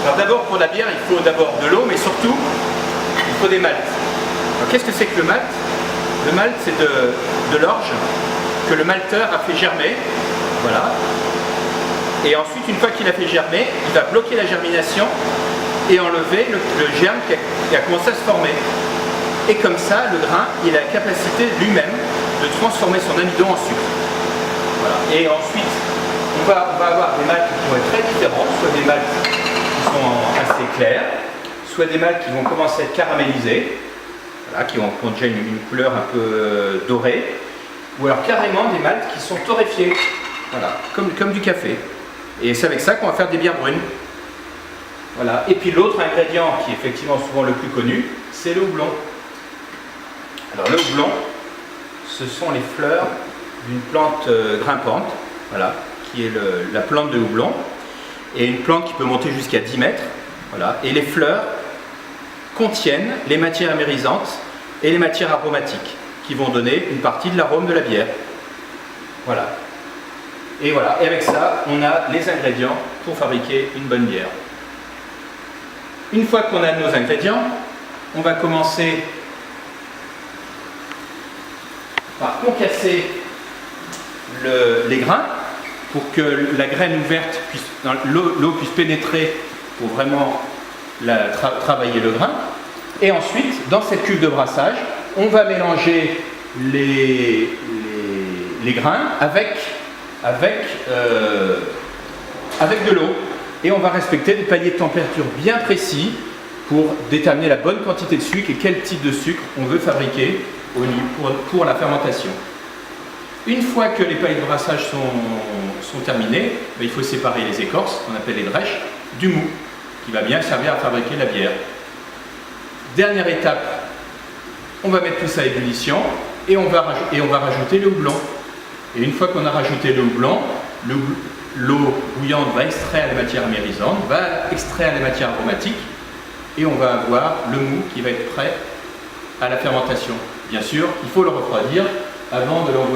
Alors d'abord pour la bière, il faut d'abord de l'eau, mais surtout il faut des maltes. Alors qu'est-ce que c'est que le malt? Le malt, c'est de l'orge que le malteur a fait germer. Voilà. Et ensuite, une fois qu'il a fait germer, il va bloquer la germination et enlever le germe qui a commencé à se former. Et comme ça, le grain, il a la capacité lui-même de transformer son amidon en sucre. Voilà. Et ensuite, on va avoir des maltes qui vont être très différents, soit des maltes qui sont assez clairs, soit des maltes qui vont commencer à être caramélisées, voilà, qui ont déjà une couleur un peu dorée, ou alors carrément des maltes qui sont torréfiées, voilà, comme du café. Et c'est avec ça qu'on va faire des bières brunes. Voilà. Et puis l'autre ingrédient qui est effectivement souvent le plus connu, c'est le houblon. Alors le houblon, ce sont les fleurs d'une plante grimpante, voilà, qui est la plante de houblon, et une plante qui peut monter jusqu'à 10 mètres. Voilà. Et les fleurs contiennent les matières amérisantes et les matières aromatiques qui vont donner une partie de l'arôme de la bière. Voilà. Et voilà, et avec ça, on a les ingrédients pour fabriquer une bonne bière. Une fois qu'on a nos ingrédients, on va commencer par concasser les grains pour que la graine ouverte, l'eau puisse pénétrer pour vraiment travailler le grain. Et ensuite, dans cette cuve de brassage, on va mélanger les grains avec de l'eau, et on va respecter des paliers de température bien précis pour déterminer la bonne quantité de sucre et quel type de sucre on veut fabriquer pour la fermentation. Une fois que les paliers de brassage sont terminés, il faut séparer les écorces, qu'on appelle les drèches, du mou, qui va bien servir à fabriquer la bière. Dernière étape, on va mettre tout ça à ébullition et on va rajouter le houblon. Et une fois qu'on a rajouté le houblon, l'eau bouillante va extraire les matières amérisante, va extraire les matières aromatiques, et on va avoir le mou qui va être prêt à la fermentation. Bien sûr, il faut le refroidir avant de l'envoyer.